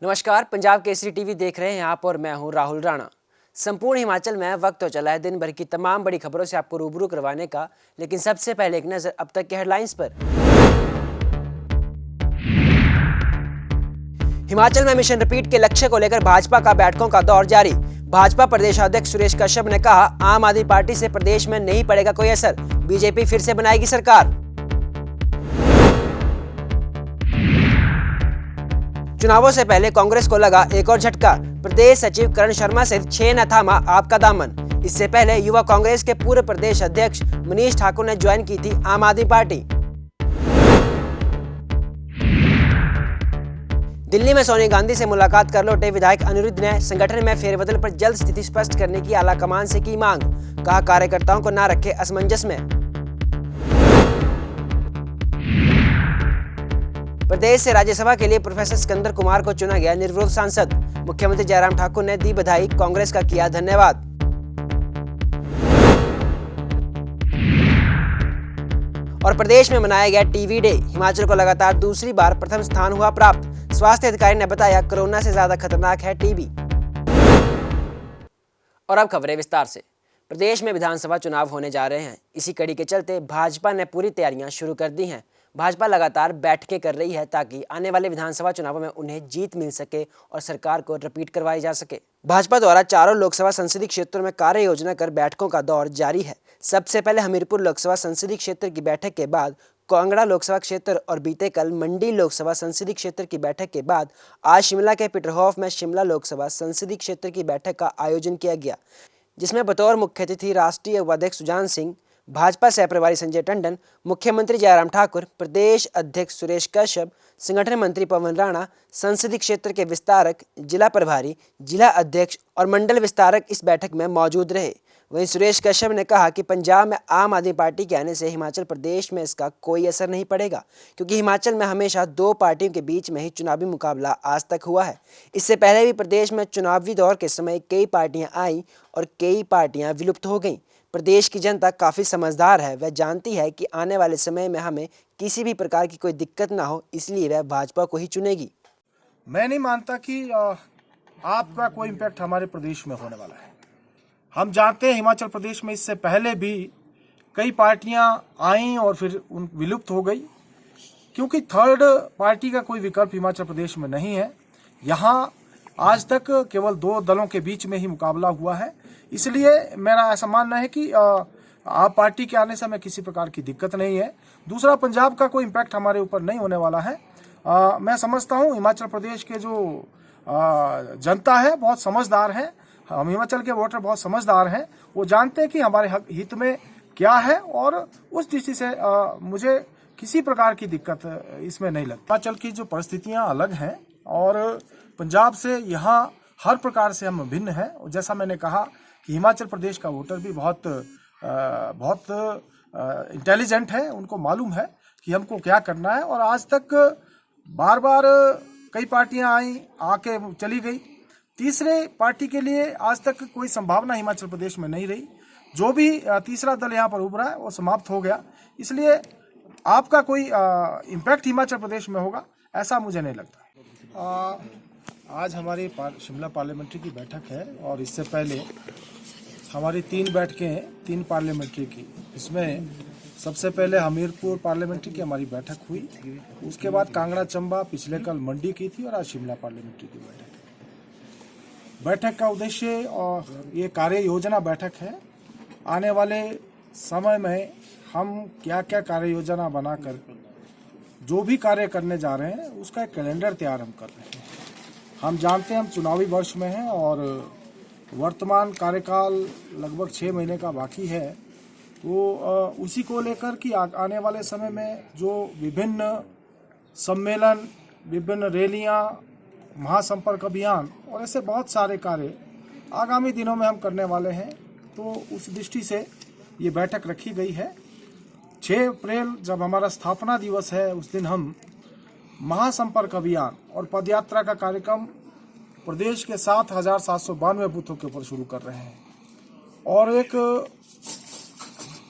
नमस्कार, पंजाब केसरी टीवी देख रहे हैं आप और मैं हूं राहुल राणा। संपूर्ण हिमाचल में वक्त तो चला है दिन भर की तमाम बड़ी खबरों से आपको रूबरू करवाने का, लेकिन सबसे पहले एक नजर अब तक के हेडलाइंस पर। हिमाचल में मिशन रिपीट के लक्ष्य को लेकर भाजपा का बैठकों का दौर जारी। भाजपा प्रदेश अध्यक्ष सुरेश कश्यप ने कहा, आम आदमी पार्टी से प्रदेश में नहीं पड़ेगा कोई असर, बीजेपी फिर से बनाएगी सरकार। चुनावों से पहले कांग्रेस को लगा एक और झटका। प्रदेश सचिव करण शर्मा से 6 न थामा आपका दामन। इससे पहले युवा कांग्रेस के पूर्व प्रदेश अध्यक्ष मनीष ठाकुर ने ज्वाइन की थी आम आदमी पार्टी। दिल्ली में सोनिया गांधी से मुलाकात कर लौटे विधायक अनिरुद्ध ने संगठन में फेरबदल पर जल्द स्थिति स्पष्ट करने की आला कमान से की मांग। कहा, कार्यकर्ताओं को न रखे असमंजस में। प्रदेश से राज्यसभा के लिए प्रोफेसर सिकंदर कुमार को चुना गया निर्विरोध सांसद। मुख्यमंत्री जयराम ठाकुर ने दी बधाई, कांग्रेस का किया धन्यवाद। और प्रदेश में मनाया गया टीवी डे। हिमाचल को लगातार दूसरी बार प्रथम स्थान हुआ प्राप्त। स्वास्थ्य अधिकारी ने बताया, कोरोना से ज्यादा खतरनाक है टीबी। और अब खबरें विस्तार से। प्रदेश में विधानसभा चुनाव होने जा रहे हैं। इसी कड़ी के चलते भाजपा ने पूरी तैयारियां शुरू कर दी हैं। भाजपा लगातार बैठकें कर रही है ताकि आने वाले विधानसभा चुनावों में उन्हें जीत मिल सके और सरकार को रिपीट करवाई जा सके। भाजपा द्वारा चारों लोकसभा संसदीय क्षेत्रों में कार्य योजना कर बैठकों का दौर जारी है। सबसे पहले हमीरपुर लोकसभा संसदीय क्षेत्र की बैठक के बाद कांगड़ा लोकसभा क्षेत्र और बीते कल मंडी लोकसभा संसदीय क्षेत्र की बैठक के बाद आज शिमला के पीटरहॉफ में शिमला लोकसभा संसदीय क्षेत्र की बैठक का आयोजन किया गया, जिसमें बतौर मुख्य अतिथि राष्ट्रीय उपाध्यक्ष सुजान सिंह, भाजपा सह प्रभारी संजय टंडन, मुख्यमंत्री जयराम ठाकुर, प्रदेश अध्यक्ष सुरेश कश्यप, संगठन मंत्री पवन राणा, संसदीय क्षेत्र के विस्तारक, जिला प्रभारी, जिला अध्यक्ष और मंडल विस्तारक इस बैठक में मौजूद रहे। वहीं सुरेश कश्यप ने कहा कि पंजाब में आम आदमी पार्टी के आने से हिमाचल प्रदेश में इसका कोई असर नहीं पड़ेगा, क्योंकि हिमाचल में हमेशा 2 पार्टियों के बीच में ही चुनावी मुकाबला आज तक हुआ है। इससे पहले भी प्रदेश में चुनावी दौर के समय कई पार्टियां आईं और कई पार्टियां विलुप्त हो गईं। प्रदेश की जनता काफ़ी समझदार है, वह जानती है कि आने वाले समय में हमें किसी भी प्रकार की कोई दिक्कत ना हो, इसलिए वह भाजपा को ही चुनेगी। मैं नहीं मानता कि आपका कोई इम्पैक्ट हमारे प्रदेश में होने वाला है। हम जानते हैं हिमाचल प्रदेश में इससे पहले भी कई पार्टियां आईं और फिर विलुप्त हो गई, क्योंकि थर्ड पार्टी का कोई विकल्प हिमाचल प्रदेश में नहीं है। यहाँ आज तक केवल 2 दलों के बीच में ही मुकाबला हुआ है। इसलिए मेरा ऐसा मानना है कि आप पार्टी के आने से हमें किसी प्रकार की दिक्कत नहीं है। दूसरा, पंजाब का कोई इम्पैक्ट हमारे ऊपर नहीं होने वाला है। मैं समझता हूँ हिमाचल प्रदेश के जो जनता है बहुत समझदार है। हम हिमाचल के वोटर बहुत समझदार हैं। वो जानते हैं कि हमारे हित में क्या है और उस दृष्टि से मुझे किसी प्रकार की दिक्कत इसमें नहीं लगती। हिमाचल की जो परिस्थितियाँ अलग हैं और पंजाब से यहाँ हर प्रकार से हम भिन्न हैं। जैसा मैंने कहा कि हिमाचल प्रदेश का वोटर भी बहुत इंटेलिजेंट है, उनको मालूम है कि हमको क्या करना है। और आज तक बार बार कई पार्टियां आई, आके चली गई। तीसरे पार्टी के लिए आज तक कोई संभावना हिमाचल प्रदेश में नहीं रही। जो भी तीसरा दल यहाँ पर उभरा है वो समाप्त हो गया। इसलिए आपका कोई इम्पैक्ट हिमाचल प्रदेश में होगा ऐसा मुझे नहीं लगता। आज हमारी शिमला पार्लियामेंट्री की बैठक है और इससे पहले हमारी 3 बैठकें हैं 3 पार्लियामेंट्री की। इसमें सबसे पहले हमीरपुर पार्लियामेंट्री की हमारी बैठक हुई, उसके बाद कांगड़ा चंबा पिछले कल मंडी की थी और आज शिमला पार्लियामेंट्री की बैठक का उद्देश्य और ये कार्य योजना बैठक है। आने वाले समय में हम क्या क्या कार्य योजना बनाकर जो भी कार्य करने जा रहे हैं उसका एक कैलेंडर तैयार हम कर रहे हैं। हम जानते हैं हम चुनावी वर्ष में हैं और वर्तमान कार्यकाल लगभग 6 महीने का बाकी है। तो उसी को लेकर कि आने वाले समय में जो विभिन्न सम्मेलन, विभिन्न रैलियां, महासंपर्क अभियान और ऐसे बहुत सारे कार्य आगामी दिनों में हम करने वाले हैं। तो उस दृष्टि से ये बैठक रखी गई है। 6 अप्रैल जब हमारा स्थापना दिवस है उस दिन हम महासंपर्क अभियान और पदयात्रा का कार्यक्रम प्रदेश के 7,792 बूथों के ऊपर शुरू कर रहे हैं। और एक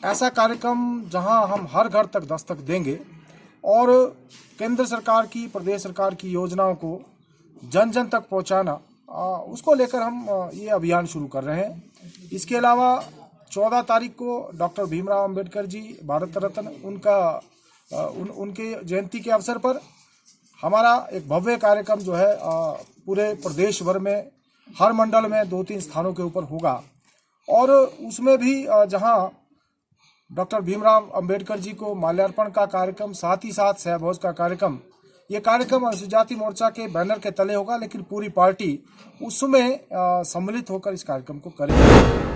ऐसा कार्यक्रम जहां हम हर घर तक दस्तक देंगे और केंद्र सरकार की, प्रदेश सरकार की योजनाओं को जन जन तक पहुंचाना, उसको लेकर हम ये अभियान शुरू कर रहे हैं। इसके अलावा 14 तारीख को डॉक्टर भीमराव अंबेडकर जी भारत रत्न उनके जयंती के अवसर पर हमारा एक भव्य कार्यक्रम जो है पूरे प्रदेश भर में हर मंडल में 2-3 स्थानों के ऊपर होगा। और उसमें भी जहां डॉक्टर भीमराव अंबेडकर जी को माल्यार्पण का कार्यक्रम, साथ ही साथ सहभोज का कार्यक्रम, ये कार्यक्रम अनुसूचित जाति मोर्चा के बैनर के तले होगा, लेकिन पूरी पार्टी उसमें सम्मिलित होकर इस कार्यक्रम को करेगी।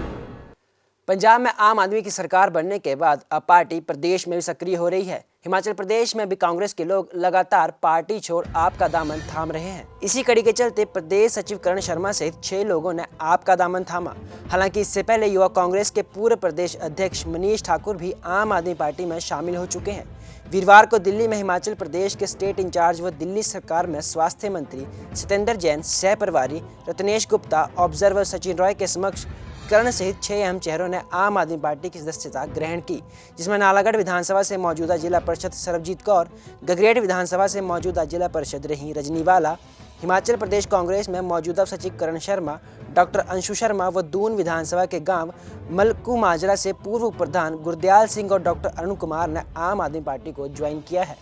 पंजाब में आम आदमी की सरकार बनने के बाद अब पार्टी प्रदेश में भी सक्रिय हो रही है। हिमाचल प्रदेश में भी कांग्रेस के लोग लगातार पार्टी छोड़ आप का दामन थाम रहे हैं। इसी कड़ी के चलते प्रदेश सचिव करण शर्मा सहित 6 लोगों ने आप का दामन थामा। हालांकि इससे पहले युवा कांग्रेस के पूर्व प्रदेश अध्यक्ष मनीष ठाकुर भी आम आदमी पार्टी में शामिल हो चुके हैं। वीरवार को दिल्ली में हिमाचल प्रदेश के स्टेट इंचार्ज व दिल्ली सरकार में स्वास्थ्य मंत्री सत्येंद्र जैन, सह प्रभारी रत्नेश गुप्ता, ऑब्जर्वर सचिन रॉय के समक्ष करण सहित 6 अहम चेहरों ने आम आदमी पार्टी की सदस्यता ग्रहण की, जिसमें नालागढ़ विधानसभा से मौजूदा जिला परिषद सरबजीत कौर, गगरेट विधानसभा से मौजूदा जिला परिषद रही रजनीवाला, हिमाचल प्रदेश कांग्रेस में मौजूदा सचिव करण शर्मा, डॉक्टर अंशु शर्मा व दून विधानसभा के गांव मलकू माजरा से पूर्व प्रधान गुरदयाल सिंह और डॉक्टर अरुण कुमार ने आम आदमी पार्टी को ज्वाइन किया है।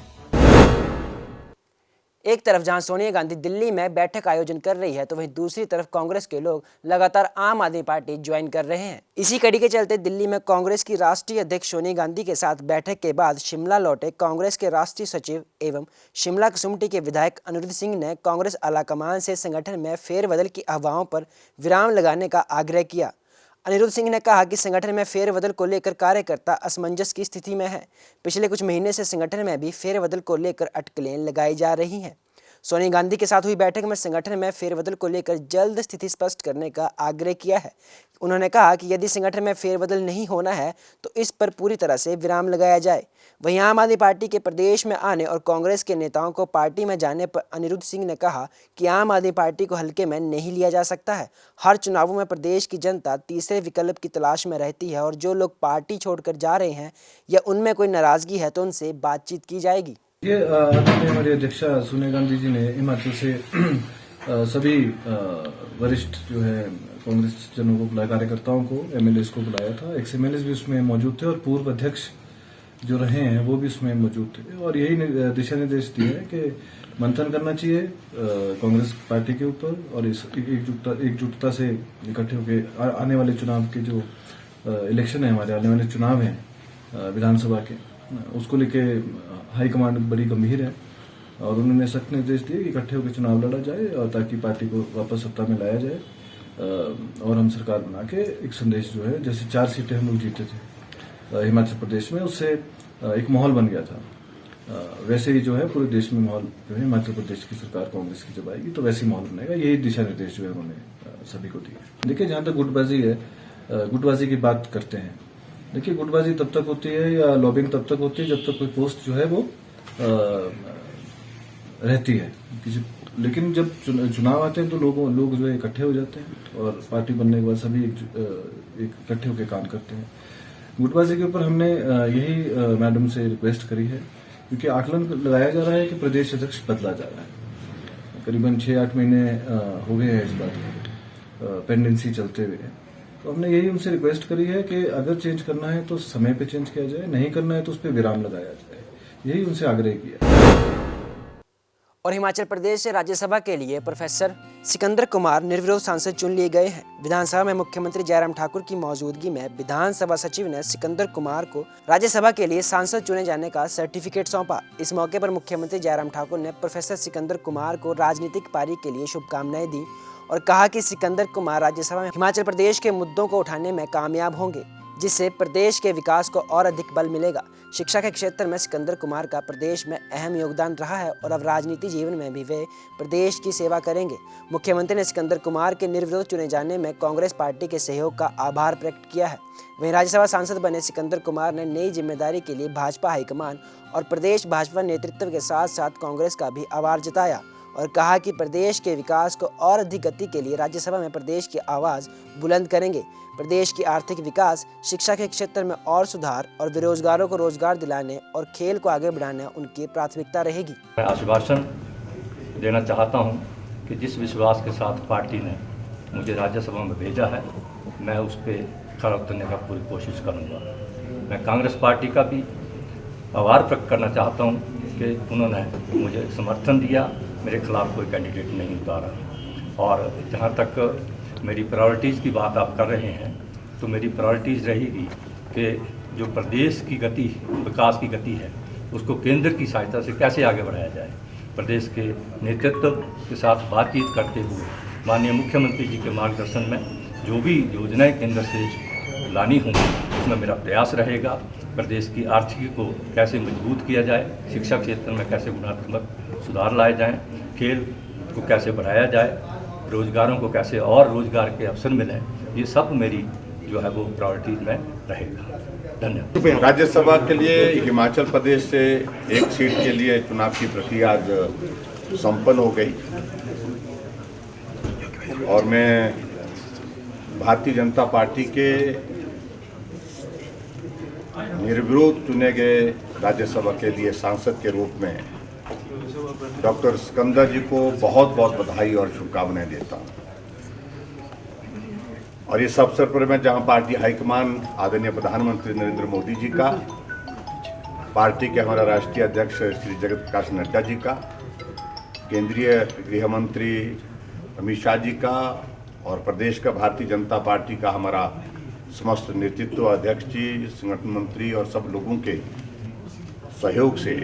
एक तरफ जहां सोनिया गांधी दिल्ली में बैठक आयोजन कर रही है, तो वहीं दूसरी तरफ कांग्रेस के लोग लगातार आम आदमी पार्टी ज्वाइन कर रहे हैं। इसी कड़ी के चलते दिल्ली में कांग्रेस की राष्ट्रीय अध्यक्ष सोनिया गांधी के साथ बैठक के बाद शिमला लौटे कांग्रेस के राष्ट्रीय सचिव एवं शिमला कसुम्पटी के विधायक अनिरुद्ध सिंह ने कांग्रेस आलाकमान से संगठन में फेरबदल की अफवाहों पर विराम लगाने का आग्रह किया। अनिरुद्ध सिंह ने कहा कि संगठन में फेरबदल को लेकर कार्यकर्ता असमंजस की स्थिति में है। पिछले कुछ महीने से संगठन में भी फेरबदल को लेकर अटकलें लगाई जा रही हैं। सोनिया गांधी के साथ हुई बैठक में संगठन में फेरबदल को लेकर जल्द स्थिति स्पष्ट करने का आग्रह किया है। उन्होंने कहा कि यदि संगठन में फेरबदल नहीं होना है तो इस पर पूरी तरह से विराम लगाया जाए। वहीं आम आदमी पार्टी के प्रदेश में आने और कांग्रेस के नेताओं को पार्टी में जाने पर अनिरुद्ध सिंह ने कहा कि आम आदमी पार्टी को हल्के में नहीं लिया जा सकता है। हर चुनावों में प्रदेश की जनता तीसरे विकल्प की तलाश में रहती है और जो लोग पार्टी छोड़कर जा रहे हैं या उनमें कोई नाराजगी है तो उनसे बातचीत की जाएगी। ये हमारी अध्यक्षा सोनिया गांधी जी ने हिमाचल से सभी वरिष्ठ जो है कांग्रेस जनों को बुलाया, कार्यकर्ताओं को, एमएलए को बुलाया था। एक्स एमएलए भी उसमें मौजूद थे और पूर्व अध्यक्ष जो रहे हैं वो भी उसमें मौजूद थे और यही दिशा निर्देश दिए हैं कि मंथन करना चाहिए कांग्रेस पार्टी के ऊपर और इस एकजुटता से इकट्ठे होकर आने वाले चुनाव के जो इलेक्शन है, हमारे आने वाले चुनाव हैं विधानसभा के, उसको लेके हाईकमांड बड़ी गंभीर है और उन्होंने सख्त निर्देश दिए कि इकट्ठे होकर चुनाव लड़ा जाए और ताकि पार्टी को वापस सत्ता में लाया जाए और हम सरकार बना के एक संदेश जो है, जैसे 4 सीटें हम लोग जीते थे हिमाचल प्रदेश में, उससे एक माहौल बन गया था। वैसे ही जो है पूरे देश में माहौल जो है हिमाचल प्रदेश की सरकार कांग्रेस की जब आएगी तो वैसे ही माहौल बनेगा। यही दिशा निर्देश जो है उन्होंने सभी को दिए। देखिए, जहां तक गुटबाजी है, गुटबाजी की बात करते हैं, देखिए गुटबाजी तब तक होती है या लॉबिंग तब तक होती है जब तक कोई पोस्ट जो है वो रहती है किसी, लेकिन जब चुनाव आते हैं तो लोग जो है इकट्ठे हो जाते हैं और पार्टी बनने के बाद सभी एक इकट्ठे होकर काम करते हैं। गुटबाजी के ऊपर हमने यही मैडम से रिक्वेस्ट करी है, क्योंकि आकलन लगाया जा रहा है कि प्रदेश अध्यक्ष बदला जा रहा है। करीबन 6-8 महीने हो गए हैं इस बात को पेंडेंसी चलते हुए। तो हमने यही उनसे रिक्वेस्ट करी है कि अगर चेंज करना है तो समय पे चेंज किया जाए, नहीं करना है तो उस पर विराम लगाया जाए। यही उनसे आग्रह किया। और हिमाचल प्रदेश से राज्यसभा के लिए प्रोफेसर सिकंदर कुमार निर्विरोध सांसद चुन लिए गए हैं। विधानसभा में मुख्यमंत्री जयराम ठाकुर की मौजूदगी में विधानसभा सचिव ने सिकंदर कुमार को राज्यसभा के लिए सांसद चुने जाने का सर्टिफिकेट सौंपा। इस मौके पर मुख्यमंत्री जयराम ठाकुर ने प्रोफेसर सिकंदर कुमार को राजनीतिक पारी के लिए शुभकामनाएं दी और कहा कि सिकंदर कुमार राज्यसभा में हिमाचल प्रदेश के मुद्दों को उठाने में कामयाब होंगे, जिससे प्रदेश के विकास को और अधिक बल मिलेगा। शिक्षा के क्षेत्र में सिकंदर कुमार का प्रदेश में अहम योगदान रहा है और अब राजनीति जीवन में भी वे प्रदेश की सेवा करेंगे। मुख्यमंत्री ने सिकंदर कुमार के निर्विरोध चुने जाने में कांग्रेस पार्टी के सहयोग का आभार प्रकट किया है। वहीं राज्यसभा सांसद बने सिकंदर कुमार ने नई जिम्मेदारी के लिए भाजपा हाईकमान और प्रदेश भाजपा नेतृत्व के साथ साथ कांग्रेस का भी आभार जताया और कहा कि प्रदेश के विकास को और अधिक गति के लिए राज्यसभा में प्रदेश की आवाज़ बुलंद करेंगे। प्रदेश की आर्थिक विकास, शिक्षा के क्षेत्र में और सुधार और बेरोजगारों को रोजगार दिलाने और खेल को आगे बढ़ाना उनकी प्राथमिकता रहेगी। मैं आश्वासन देना चाहता हूं कि जिस विश्वास के साथ पार्टी ने मुझे राज्यसभा में भेजा है, मैं उस पर खरा उतरने का पूरी कोशिश करूँगा। मैं कांग्रेस पार्टी का भी आभार प्रकट करना चाहता हूँ कि उन्होंने मुझे समर्थन दिया, मेरे खिलाफ कोई कैंडिडेट नहीं उतारा। और जहाँ तक मेरी प्रायोरिटीज़ की बात आप कर रहे हैं, तो मेरी प्रायोरिटीज़ रहेगी कि जो प्रदेश की गति, विकास की गति है, उसको केंद्र की सहायता से कैसे आगे बढ़ाया जाए। प्रदेश के नेतृत्व के साथ बातचीत करते हुए माननीय मुख्यमंत्री जी के मार्गदर्शन में जो भी योजनाएं केंद्र से लानी होंगी, उसमें मेरा प्रयास रहेगा। प्रदेश की आर्थिकी को कैसे मजबूत किया जाए, शिक्षा क्षेत्र में कैसे गुणात्मक सुधार लाए जाएं, खेल को कैसे बढ़ाया जाए, रोजगारों को कैसे और रोजगार के अवसर मिलें, ये सब मेरी जो है वो प्रायोरिटीज में रहेगा। धन्यवाद। राज्यसभा के लिए हिमाचल प्रदेश से एक सीट के लिए चुनाव की प्रक्रिया आज संपन्न हो गई और मैं भारतीय जनता पार्टी के निर्विरोध चुने गए राज्यसभा के लिए सांसद के रूप में डॉक्टर सिकंदर जी को बहुत बहुत बधाई और शुभकामनाएं देता हूं। और इस अवसर पर मैं जहां पार्टी हाईकमान आदरणीय प्रधानमंत्री नरेंद्र मोदी जी का, पार्टी के हमारा राष्ट्रीय अध्यक्ष श्री जगत प्रकाश नड्डा जी का, केंद्रीय गृह मंत्री अमित शाह जी का और प्रदेश का भारतीय जनता पार्टी का हमारा समस्त नेतृत्व, अध्यक्ष जी, संगठन मंत्री और सब लोगों के सहयोग से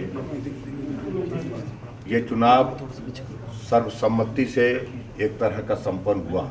ये चुनाव सर्वसम्मति से एक तरह का संपन्न हुआ।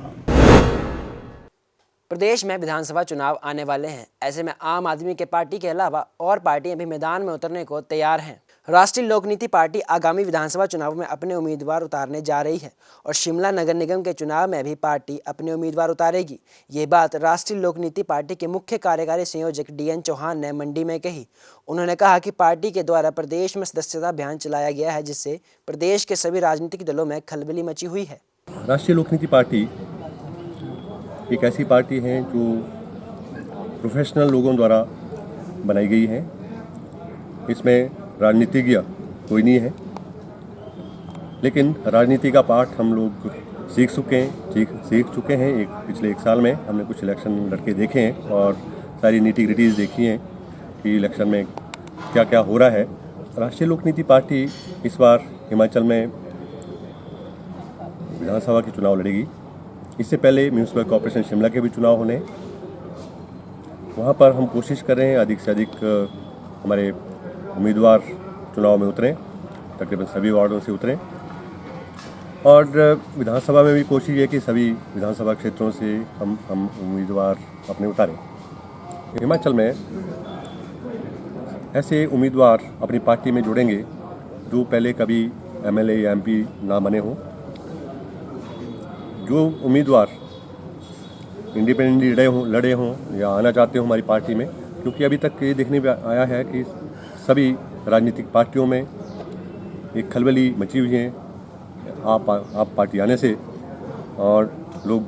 प्रदेश में विधानसभा चुनाव आने वाले हैं। ऐसे में आम आदमी के पार्टी के अलावा और पार्टियां भी मैदान में उतरने को तैयार हैं। राष्ट्रीय लोकनीति पार्टी आगामी विधानसभा चुनाव में अपने उम्मीदवार उतारने जा रही है और शिमला नगर निगम के चुनाव में भी पार्टी अपने उम्मीदवार उतारेगी। ये बात राष्ट्रीय लोकनीति पार्टी के मुख्य कार्यकारी संयोजक DN चौहान ने मंडी में कही। उन्होंने कहा कि पार्टी के द्वारा प्रदेश में सदस्यता अभियान चलाया गया है, जिससे प्रदेश के सभी राजनीतिक दलों में खलबली मची हुई है। राष्ट्रीय लोकनीति पार्टी एक ऐसी पार्टी है जो प्रोफेशनल लोगों द्वारा बनाई गई है। इसमें राजनीतिज्ञ कोई नहीं है, लेकिन राजनीति का पाठ हम लोग सीख चुके हैं। पिछले एक साल में हमने कुछ इलेक्शन लड़के देखे हैं और सारी नीटी-ग्रिटीज़ देखी हैं कि इलेक्शन में क्या क्या हो रहा है। राष्ट्रीय लोकनीति पार्टी इस बार हिमाचल में विधानसभा के चुनाव लड़ेगी। इससे पहले म्यूनसिपल कॉर्पोरेशन शिमला के भी चुनाव होने, वहाँ पर हम कोशिश कर रहे हैं अधिक से अधिक हमारे उम्मीदवार चुनाव में उतरें, तकरीबन सभी वार्डों से उतरें। और विधानसभा में भी कोशिश है कि सभी विधानसभा क्षेत्रों से हम उम्मीदवार अपने उतारें। हिमाचल में ऐसे उम्मीदवार अपनी पार्टी में जोड़ेंगे जो पहले कभी MLA या MP ना बने हों। जो उम्मीदवार इंडिपेंडेंटली लड़े हों या आना चाहते हो हमारी पार्टी में, क्योंकि अभी तक ये देखने में आया है कि सभी राजनीतिक पार्टियों में एक खलबली मची हुई है आप पार्टी आने से, और लोग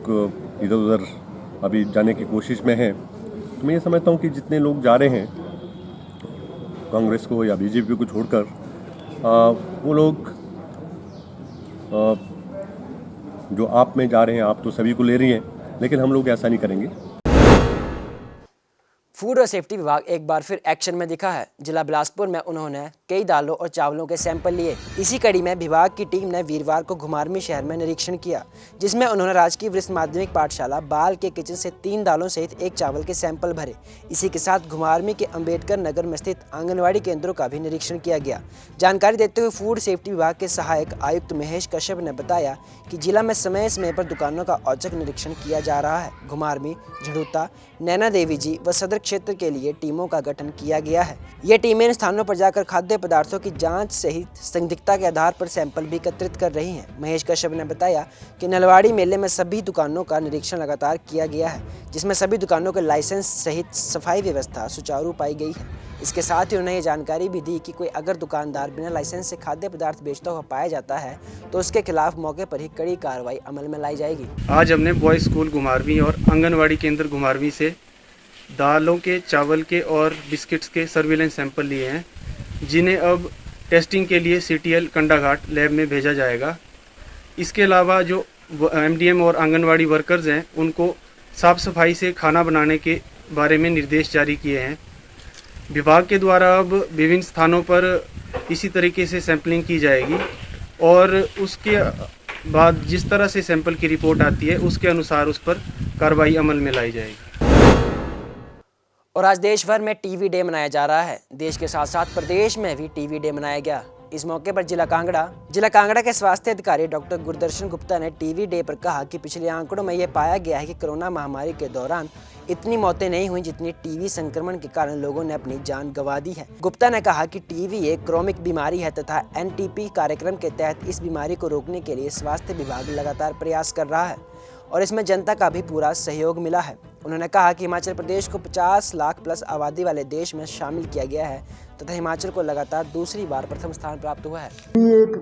इधर उधर अभी जाने की कोशिश में हैं। तो मैं ये समझता हूँ कि जितने लोग जा रहे हैं कांग्रेस को या BJP को छोड़कर, वो लोग जो आप में जा रहे हैं, आप तो सभी को ले रही हैं, लेकिन हम लोग ऐसा नहीं करेंगे। फूड और सेफ्टी विभाग एक बार फिर एक्शन में दिखा है। जिला बिलासपुर में उन्होंने कई दालों और चावलों के सैंपल लिए। इसी कड़ी में विभाग की टीम ने वीरवार को घुमारवीं शहर में निरीक्षण किया, जिसमें उन्होंने राजकीय वरिष्ठ माध्यमिक पाठशाला बाल के किचन से 3 दालों सहित 1 चावल के सैंपल भरे। इसी के साथ घुमारवीं के अंबेडकर नगर में स्थित आंगनवाड़ी केंद्रों का भी निरीक्षण किया गया। जानकारी देते हुए फूड सेफ्टी विभाग के सहायक आयुक्त महेश कश्यप ने बताया कि जिला में समय समय पर दुकानों का औचक निरीक्षण किया जा रहा है। घुमारवीं, झड़ूता, नैना देवी जी व सदर क्षेत्र के लिए टीमों का गठन किया गया है। ये टीमें इन स्थानों पर जाकर खाद्य पदार्थों की जांच सहित संदिग्धता के आधार पर सैंपल भी एकत्रित कर रही हैं। महेश कश्यप ने बताया कि नलवाड़ी मेले में सभी दुकानों का निरीक्षण लगातार किया गया है, जिसमें सभी दुकानों के लाइसेंस सहित सफाई व्यवस्था सुचारू पाई गई है। इसके साथ ही उन्होंने ये जानकारी भी दी कि कोई अगर दुकानदार बिना लाइसेंस से खाद्य पदार्थ बेचता हुआ पाया जाता है तो उसके खिलाफ मौके पर ही कड़ी कार्रवाई अमल में लाई जाएगी। आज हमने बॉयज स्कूल घुमारवीं और आंगनवाड़ी केंद्र घुमारवीं से दालों के, चावल के और बिस्किट्स के सर्विलेंस सैंपल लिए हैं, जिन्हें अब टेस्टिंग के लिए CTL कंडाघाट लैब में भेजा जाएगा। इसके अलावा जो एमडीएम और आंगनवाड़ी वर्कर्स हैं उनको साफ़ सफाई से खाना बनाने के बारे में निर्देश जारी किए हैं। विभाग के द्वारा अब विभिन्न स्थानों पर इसी तरीके से सैंपलिंग की जाएगी और उसके बाद जिस तरह से सैंपल की रिपोर्ट आती है उसके अनुसार उस पर कार्रवाई अमल में लाई जाएगी। और आज देश भर में टीवी डे मनाया जा रहा है। देश के साथ साथ प्रदेश में भी टीवी डे मनाया गया। इस मौके पर जिला कांगड़ा के स्वास्थ्य अधिकारी डॉक्टर गुरदर्शन गुप्ता ने टीवी डे पर कहा कि पिछले आंकड़ों में यह पाया गया है कि कोरोना महामारी के दौरान इतनी मौतें नहीं हुई जितनी टीवी संक्रमण के कारण लोगों ने अपनी जान गंवा दी है। गुप्ता ने कहा कि टीवी एक क्रोनिक बीमारी है तथा एनटीपी कार्यक्रम के तहत इस बीमारी को रोकने के लिए स्वास्थ्य विभाग लगातार प्रयास कर रहा है और इसमें जनता का भी पूरा सहयोग मिला है। उन्होंने कहा कि हिमाचल प्रदेश को 50 लाख प्लस आबादी वाले देश में शामिल किया गया है तथा हिमाचल को लगातार दूसरी बार प्रथम स्थान प्राप्त हुआ है। ये एक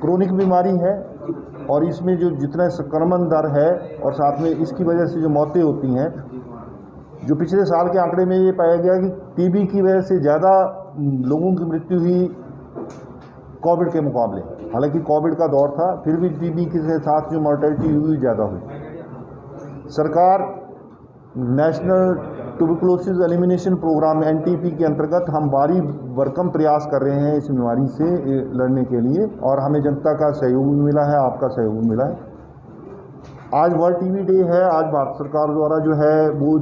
क्रोनिक बीमारी है और इसमें जो जितना संक्रमण दर है और साथ में इसकी वजह से जो मौतें होती हैं, जो पिछले साल के आंकड़े में ये पाया गया कि टीबी की वजह से ज़्यादा लोगों की मृत्यु हुई कोविड के मुकाबले। हालांकि कोविड का दौर था, फिर भी टीबी के साथ जो मॉर्टेलिटी हुई ज़्यादा हुई। सरकार national tuberculosis elimination programme NTP के अंतर्गत हम भारी भरकम प्रयास कर रहे हैं इस बीमारी से लड़ने के लिए और हमें जनता का सहयोग मिला है, आपका सहयोग मिला है। आज वर्ल्ड टीवी डे है। आज भारत सरकार द्वारा जो है वो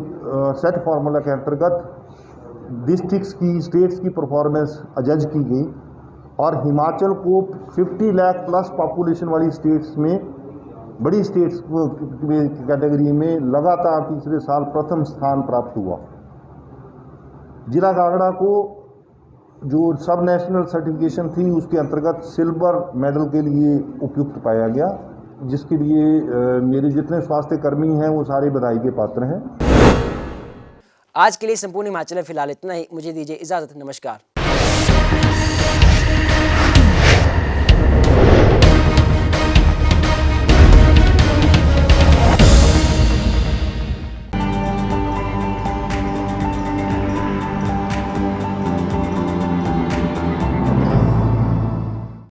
सेट फार्मूला के अंतर्गत डिस्ट्रिक्ट्स की, स्टेट्स की परफॉर्मेंस जज की गई और हिमाचल को 50 लाख प्लस पॉपुलेशन वाली स्टेट्स में, बड़ी स्टेट्स कैटेगरी में लगातार तीसरे साल प्रथम स्थान प्राप्त हुआ। जिला कांगड़ा को जो सब नेशनल सर्टिफिकेशन थी उसके अंतर्गत सिल्वर मेडल के लिए उपयुक्त पाया गया, जिसके लिए मेरे जितने स्वास्थ्य कर्मी हैं वो सारे बधाई के पात्र हैं। आज के लिए संपूर्ण हिमाचल में फिलहाल इतना ही। मुझे दीजिए इजाजत। नमस्कार।